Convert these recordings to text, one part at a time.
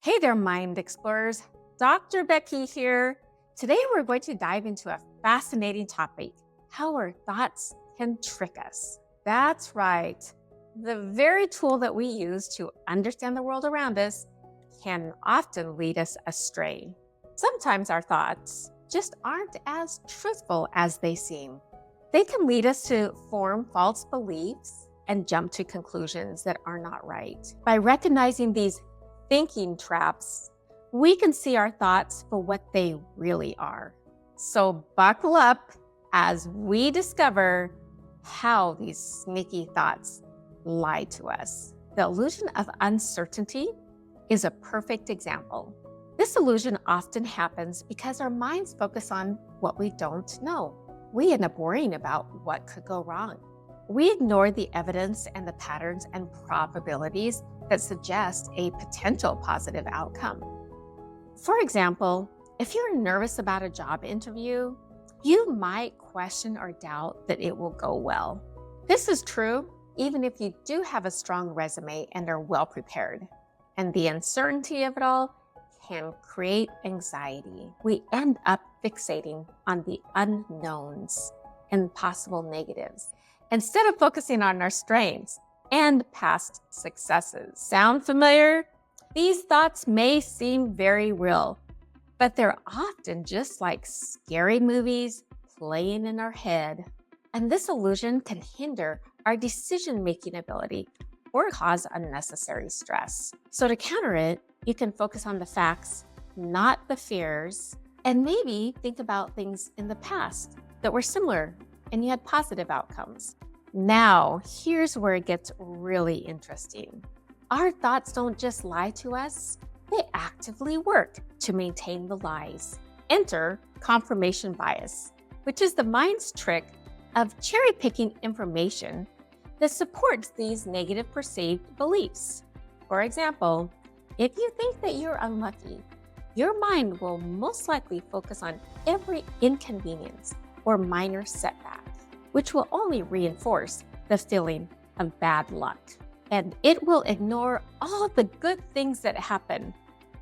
Hey there, Mind Explorers. Dr. Becky here. Today we're going to dive into a fascinating topic, how our thoughts can trick us. That's right. The very tool that we use to understand the world around us can often lead us astray. Sometimes our thoughts just aren't as truthful as they seem. They can lead us to form false beliefs and jump to conclusions that are not right. By recognizing these thinking traps, we can see our thoughts for what they really are. So buckle up as we discover how these sneaky thoughts lie to us. The illusion of uncertainty is a perfect example. This illusion often happens because our minds focus on what we don't know. We end up worrying about what could go wrong. We ignore the evidence and the patterns and probabilities that suggest a potential positive outcome. For example, if you're nervous about a job interview, you might question or doubt that it will go well. This is true even if you do have a strong resume and are well prepared. And the uncertainty of it all can create anxiety. We end up fixating on the unknowns and possible negatives instead of focusing on our strengths and past successes. Sound familiar? These thoughts may seem very real, but they're often just like scary movies playing in our head. And this illusion can hinder our decision-making ability or cause unnecessary stress. So to counter it, you can focus on the facts, not the fears, and maybe think about things in the past that were similar and you had positive outcomes. Now, here's where it gets really interesting. Our thoughts don't just lie to us, they actively work to maintain the lies. Enter confirmation bias, which is the mind's trick of cherry-picking information that supports these negative perceived beliefs. For example, if you think that you're unlucky, your mind will most likely focus on every inconvenience or minor setback, which will only reinforce the feeling of bad luck. And it will ignore all the good things that happen.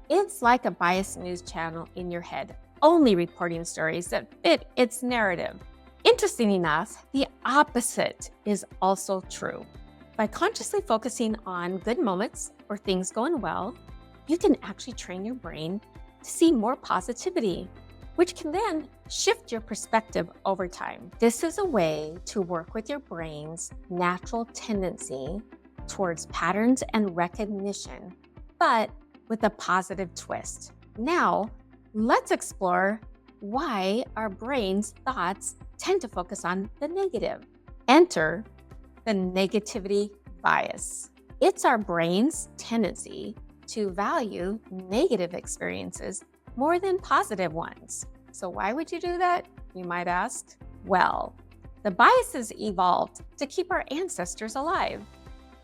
It's like a biased news channel in your head, only reporting stories that fit its narrative. Interesting enough, the opposite is also true. By consciously focusing on good moments or things going well, you can actually train your brain to see more positivity, which can then shift your perspective over time. This is a way to work with your brain's natural tendency towards patterns and recognition, but with a positive twist. Now, let's explore why our brain's thoughts tend to focus on the negative. Enter the negativity bias. It's our brain's tendency to value negative experiences more than positive ones. So why would you do that, you might ask? Well, the biases evolved to keep our ancestors alive.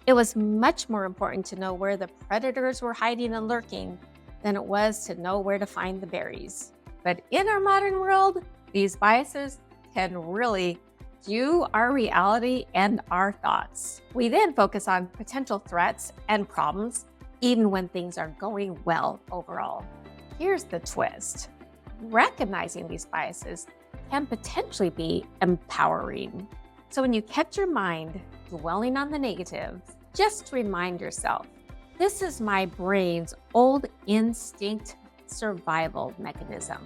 It was much more important to know where the predators were hiding and lurking than it was to know where to find the berries. But in our modern world, these biases can really skew our reality and our thoughts. We then focus on potential threats and problems, even when things are going well overall. Here's the twist. Recognizing these biases can potentially be empowering. So when you catch your mind dwelling on the negative, just remind yourself, this is my brain's old instinct survival mechanism.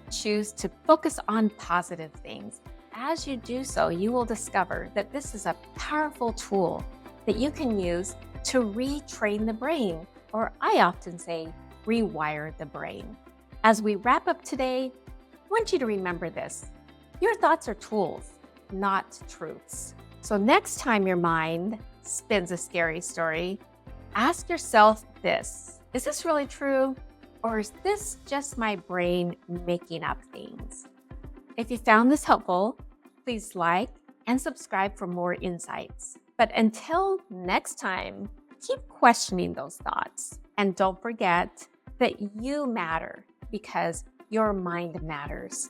Choose to focus on positive things. As you do so, you will discover that this is a powerful tool that you can use to retrain the brain, or I often say, rewire the brain. As we wrap up today, I want you to remember this. Your thoughts are tools, not truths. So next time your mind spins a scary story, ask yourself this: is this really true? Or is this just my brain making up things? If you found this helpful, please like and subscribe for more insights. But until next time, keep questioning those thoughts. And don't forget that you matter because your mind matters.